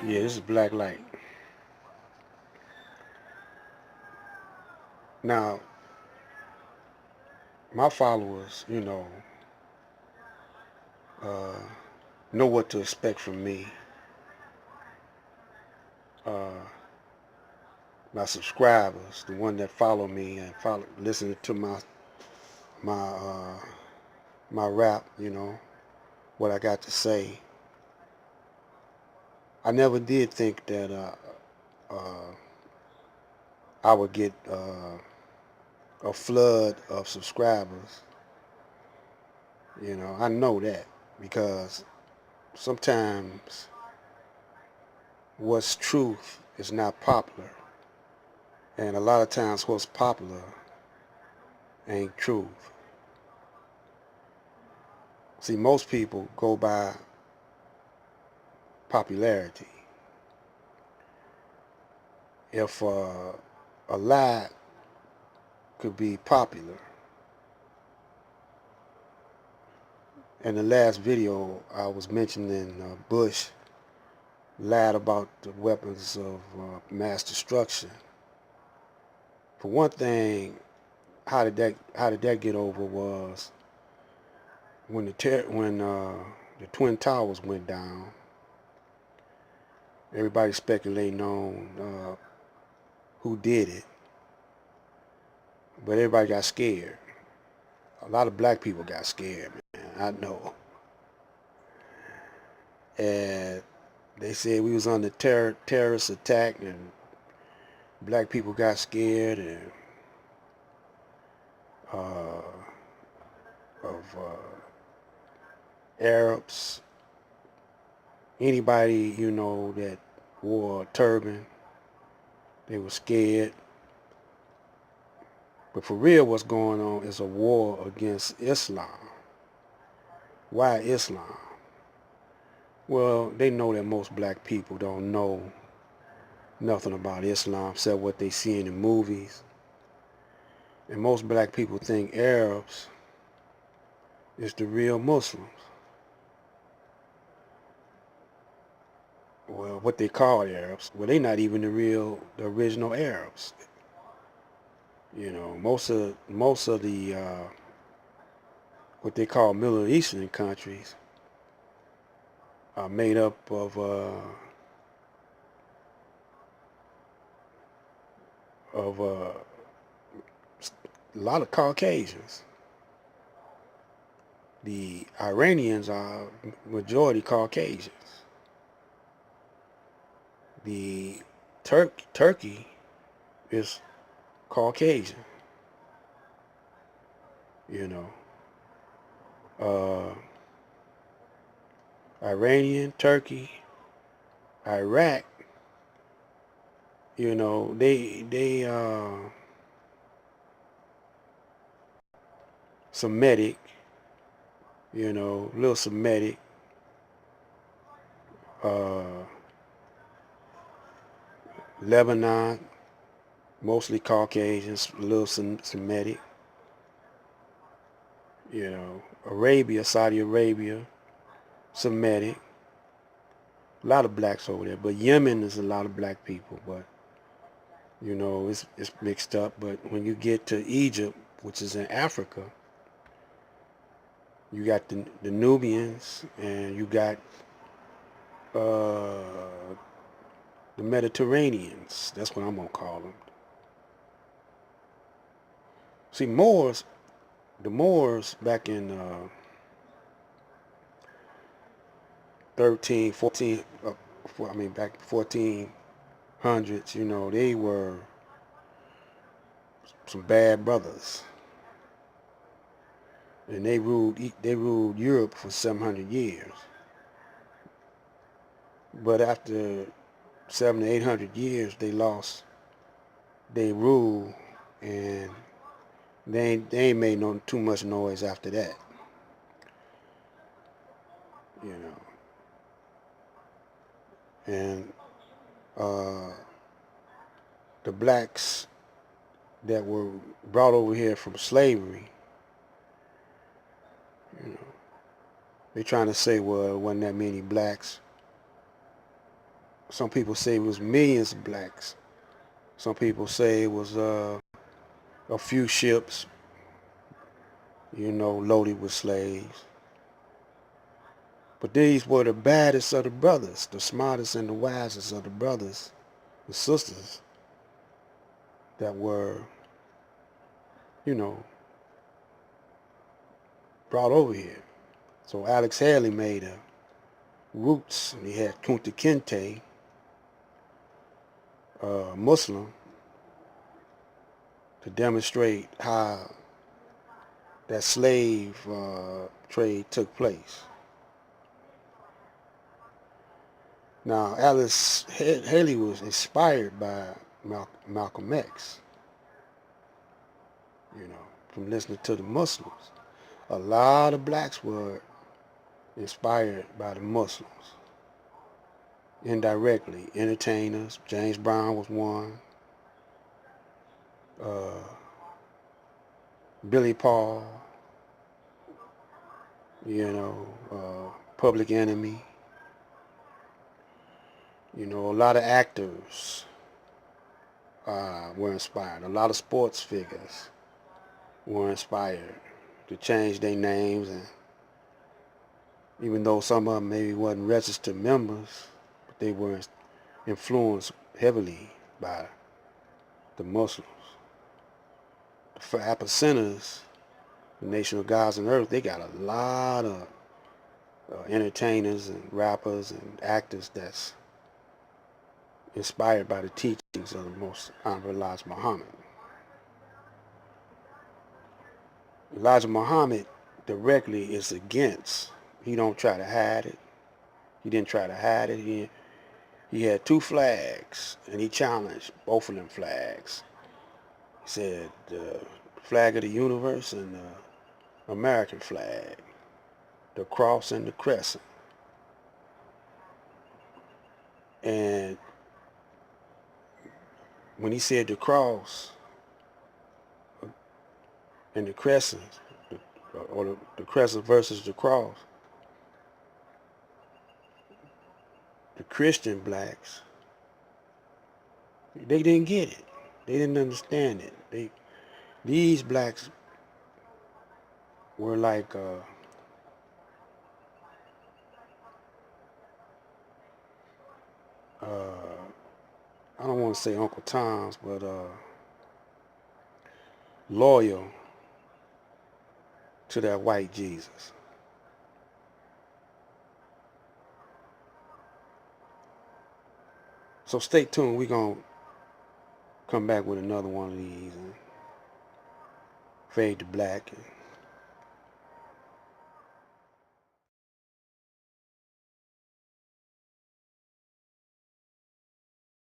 Yeah, this is black light. Now, my followers, uh, know what to expect from me. Uh, my subscribers, the one that follow me and listen to my my rap, what I got to say. I never did think that uh, I would get a flood of subscribers. I know that because sometimes what's truth is not popular, and a lot of times what's popular ain't truth. See, most people go by popularity. If a lie could be popular, in the last video I was mentioning Bush lied about the weapons of mass destruction. For one thing, how did that get over was when the Twin Towers went down. Everybody speculating on who did it, but everybody got scared. A lot of black people got scared, man. I know, and they said we was under terrorist attack, and black people got scared and uh, of Arabs. Anybody that wore a turban, they were scared. But for real, what's going on is a war against Islam. Why Islam? Well, they know that most black people don't know nothing about Islam except what they see in the movies. And most black people think Arabs is the real Muslims. Well, what they call Arabs, well, they're not even the original Arabs. Most of the what they call Middle Eastern countries are made up of a lot of Caucasians. The Iranians are majority Caucasians. The Turkey is Caucasian. You know, uh, Iranian, Turkey, Iraq. They Semitic. Little Semitic. Uh, Lebanon, mostly Caucasians, a little Semitic. Arabia, Saudi Arabia, Semitic. A lot of blacks over there, but Yemen is a lot of black people. But it's mixed up. But when you get to Egypt, which is in Africa, you got the Nubians, and you got the Mediterraneans. That's what I'm gonna call them. See, the Moors back in 13, 14, back 1400s, they were some bad brothers, and they ruled Europe for 700 years. But after 700 to 800 years, they lost their rule, and they ain't made no too much noise after that. You know, and uh, the blacks that were brought over here from slavery, you know, they trying to say, well, it wasn't that many blacks Some people say it was millions of blacks. Some people say it was a few ships, loaded with slaves. But these were the baddest of the brothers, the smartest and the wisest of the brothers and sisters that were, you know, brought over here. So Alex Haley made a roots, and he had Kunta Kinte, Muslim, to demonstrate how that slave trade took place. Now, Alice Haley was inspired by Malcolm X, from listening to the Muslims. A lot of blacks were inspired by the Muslims, indirectly. Entertainers, James Brown was one, uh, Billy Paul, Public Enemy. A lot of actors were inspired. A lot of sports figures were inspired to change their names, and even though some of them maybe wasn't registered members, but they were influenced heavily by the Muslims. The Apicenters, the Nation of Gods and Earth, they got a lot of entertainers and rappers and actors that's inspired by the teachings of the Most Honorable Elijah Muhammad. Elijah Muhammad directly is against. He don't try to hide it. He didn't try to hide it. He had two flags, and he challenged both of them flags. He said the flag of the universe and the American flag, the cross and the crescent. And when he said the cross and the crescent, or the crescent versus the cross, the Christian blacks, they didn't get it. They didn't understand it. These blacks were like I don't want to say Uncle Tom's, but loyal to that white Jesus. So stay tuned. We're going to come back with another one of these and fade to black.